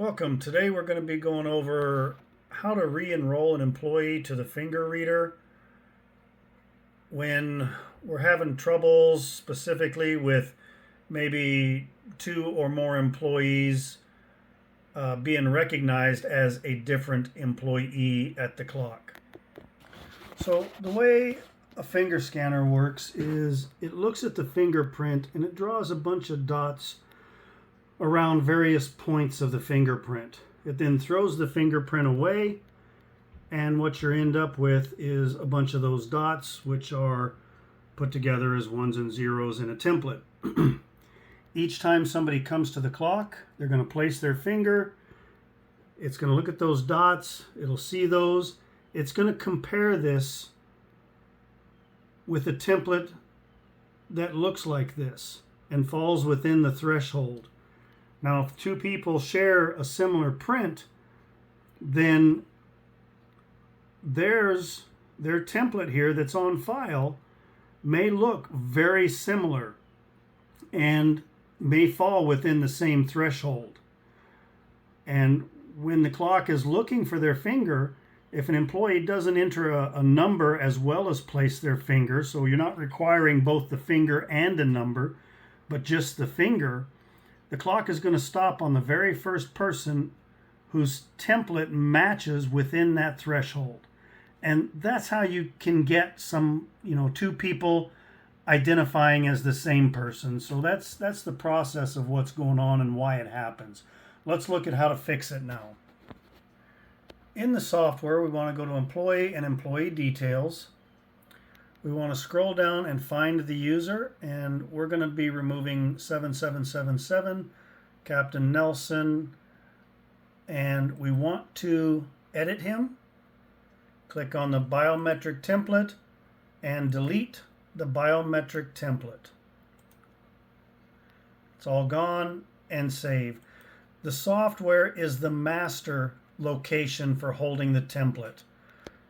Welcome. Today we're going to be going over how to re-enroll an employee to the finger reader when we're having troubles specifically with maybe two or more employees being recognized as a different employee at the clock. So the way a finger scanner works is it looks at the fingerprint and it draws a bunch of dots around various points of the fingerprint. It then throws the fingerprint away, and what you end up with is a bunch of those dots, which are put together as ones and zeros in a template. Each time somebody comes to the clock, they're going to place their finger. It's going to look at those dots. It'll see those. It's going to compare this with a template that looks like this and falls within the threshold. Now, if two people share a similar print, then their template here that's on file may look very similar and may fall within the same threshold. And when the clock is looking for their finger, if an employee doesn't enter a number as well as place their finger, so you're not requiring both the finger and a number, but just the finger, the clock is going to stop on the very first person whose template matches within that threshold. And that's how you can get some, two people identifying as the same person. So that's the process of what's going on and why it happens. Let's look at how to fix it now. In the software, we want to go to Employee and Employee Details. We want to scroll down and find the user, and we're going to be removing 7777, Captain Nelson, and we want to edit him. Click on the biometric template and delete the biometric template. It's all gone, and save. The software is the master location for holding the template.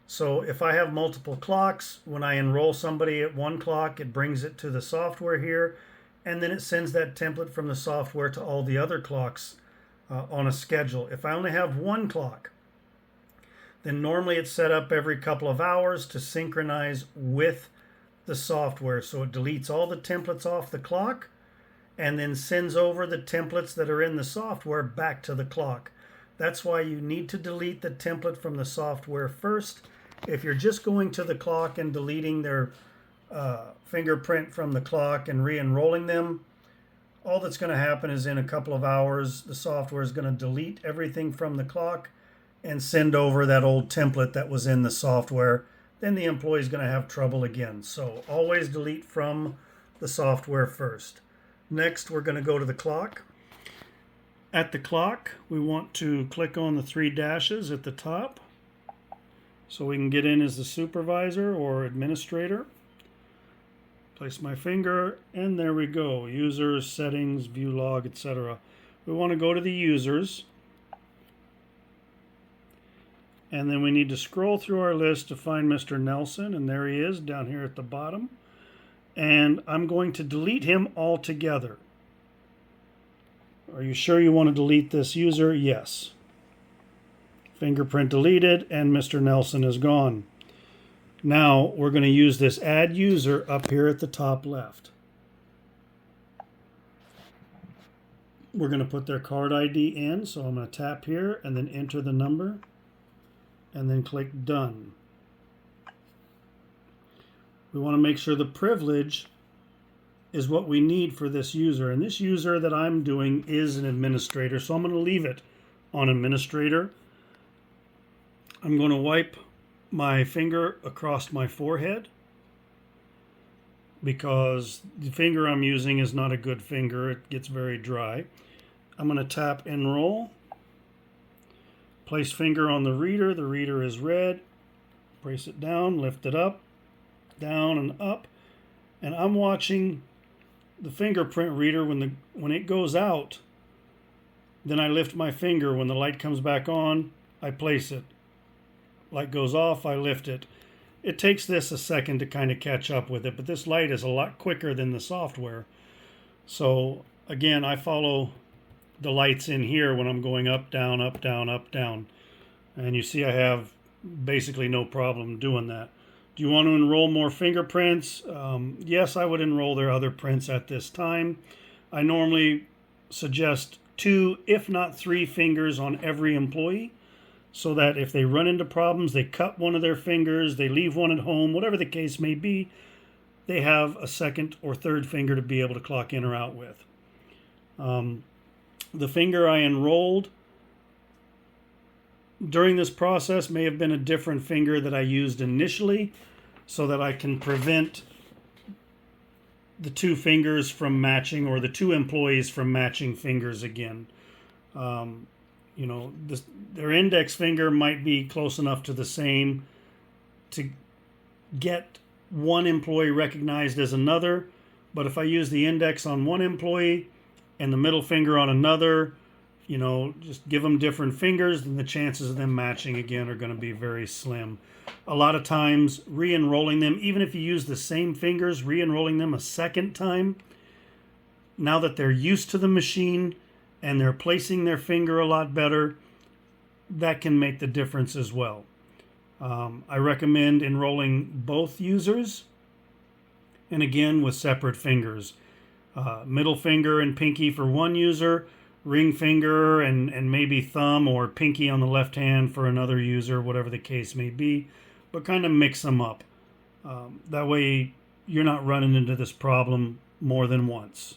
So if I have multiple clocks, when I enroll somebody at one clock, it brings it to the software here, and then it sends that template from the software to all the other clocks on a schedule. If I only have one clock, then normally it's set up every couple of hours to synchronize with the software. So it deletes all the templates off the clock and then sends over the templates that are in the software back to the clock. That's why you need to delete the template from the software first. If you're just going to the clock and deleting their fingerprint from the clock and re-enrolling them, all that's going to happen is in a couple of hours, the software is going to delete everything from the clock and send over that old template that was in the software. Then the employee is going to have trouble again. So always delete from the software first. Next, we're going to go to the clock. At the clock, we want to click on the three dashes at the top so we can get in as the supervisor or administrator. Place my finger, and there we go. Users, settings, view log, etc. We want to go to the users, and then we need to scroll through our list to find Mr. Nelson, and there he is down here at the bottom. And I'm going to delete him altogether. Are you sure you want to delete this user? Yes. Fingerprint deleted, and Mr. Nelson is gone. Now we're going to use this add user up here at the top left. We're going to put their card ID in, so I'm going to tap here and then enter the number and then click done. We want to make sure the privilege is what we need for this user, and this user that I'm doing is an administrator, so I'm going to leave it on administrator. I'm going to wipe my finger across my forehead because the finger I'm using is not a good finger. It gets very dry. I'm going to tap enroll. Place finger on the reader. The reader is red. Place it down, lift it up, down and up. And I'm watching the fingerprint reader. When it goes out, then I lift my finger. When the light comes back on, I place it. Light goes off, I lift it. It takes this a second to kind of catch up with it, but this light is a lot quicker than the software. So again, I follow the lights in here when I'm going up, down, up, down, up, down. And you see I have basically no problem doing that. Do you want to enroll more fingerprints? Yes, I would enroll their other prints at this time. I normally suggest 2, if not 3 fingers on every employee, so that if they run into problems, they cut one of their fingers, they leave one at home, whatever the case may be, they have a second or third finger to be able to clock in or out with. The finger I enrolled during this process may have been a different finger that I used initially, so that I can prevent the 2 fingers from matching, or the 2 employees from matching fingers again. You know, their index finger might be close enough to the same to get one employee recognized as another, but if I use the index on one employee and the middle finger on another, you know, just give them different fingers, then the chances of them matching again are going to be very slim. A lot of times, re-enrolling them, even if you use the same fingers, re-enrolling them a second time, now that they're used to the machine and they're placing their finger a lot better, that can make the difference as well. I recommend enrolling both users, and again with separate fingers. Middle finger and pinky for one user, ring finger and maybe thumb or pinky on the left hand for another user, whatever the case may be, but kind of mix them up. That way you're not running into this problem more than once.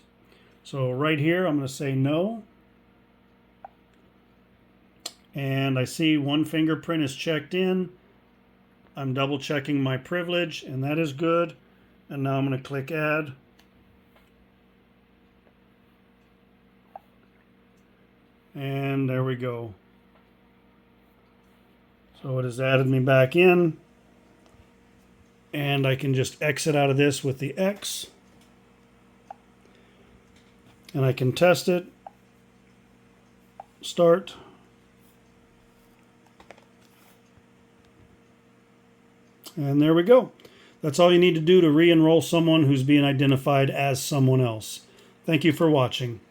So right here I'm going to say no. And I see one fingerprint is checked in. I'm double checking my privilege, and that is good. And now I'm going to click add. And there we go. So it has added me back in. And I can just exit out of this with the X. And I can test it. Start. And there we go. That's all you need to do to re-enroll someone who's being identified as someone else. Thank you for watching.